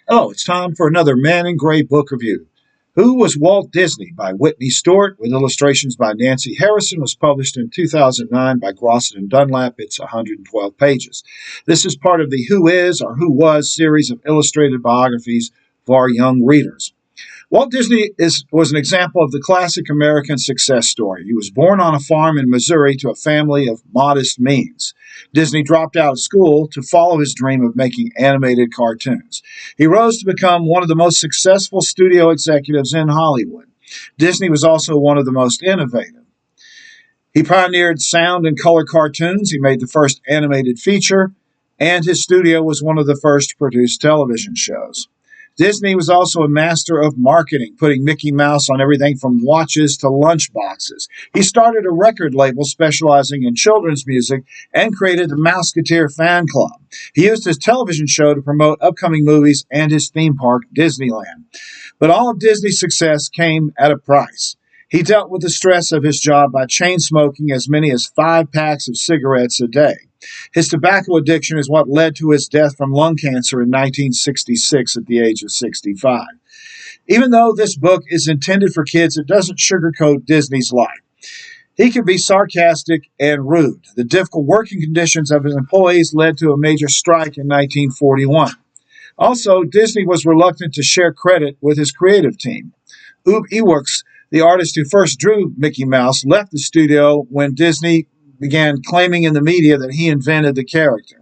Hello, it's time for another Man in Gray book review. Who Was Walt Disney by Whitney Stewart, with illustrations by Nancy Harrison, was published in 2009 by Grosset and Dunlap. It's 112 pages. This is part of the Who Is or Who Was series of illustrated biographies for our young readers. Walt Disney was an example of the classic American success story. He was born on a farm in Missouri to a family of modest means. Disney dropped out of school to follow his dream of making animated cartoons. He rose to become one of the most successful studio executives in Hollywood. Disney was also one of the most innovative. He pioneered sound and color cartoons. He made the first animated feature, and his studio was one of the first to produce television shows. Disney was also a master of marketing, putting Mickey Mouse on everything from watches to lunchboxes. He started a record label specializing in children's music and created the Mouseketeer fan club. He used his television show to promote upcoming movies and his theme park, Disneyland. But all of Disney's success came at a price. He dealt with the stress of his job by chain smoking as many as 5 packs of cigarettes a day. His tobacco addiction is what led to his death from lung cancer in 1966 at the age of 65. Even though this book is intended for kids, it doesn't sugarcoat Disney's life. He could be sarcastic and rude. The difficult working conditions of his employees led to a major strike in 1941. Also, Disney was reluctant to share credit with his creative team. Ub Iwerks, the artist who first drew Mickey Mouse, left the studio when Disney began claiming in the media that he invented the character.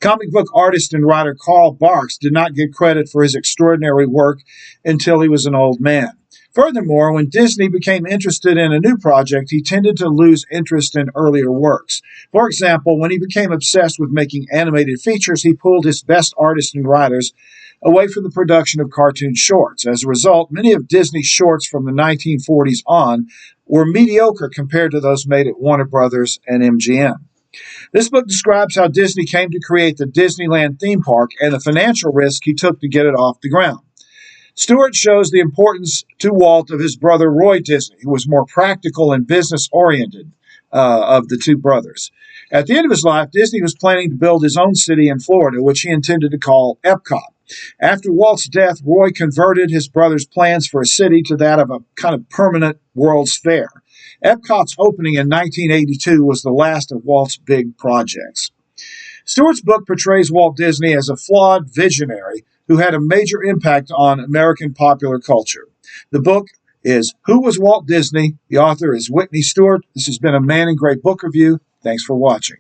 Comic book artist and writer Carl Barks did not get credit for his extraordinary work until he was an old man. Furthermore, when Disney became interested in a new project, he tended to lose interest in earlier works. For example, when he became obsessed with making animated features, he pulled his best artists and writers away from the production of cartoon shorts. As a result, many of Disney's shorts from the 1940s on were mediocre compared to those made at Warner Brothers and MGM. This book describes how Disney came to create the Disneyland theme park and the financial risk he took to get it off the ground. Stewart shows the importance to Walt of his brother Roy Disney, who was more practical and business-oriented of the two brothers. At the end of his life, Disney was planning to build his own city in Florida, which he intended to call Epcot. After Walt's death, Roy converted his brother's plans for a city to that of a kind of permanent World's Fair. Epcot's opening in 1982 was the last of Walt's big projects. Stewart's book portrays Walt Disney as a flawed visionary who had a major impact on American popular culture. The book is Who Was Walt Disney? The author is Whitney Stewart. This has been a Man in Gray book review. Thanks for watching.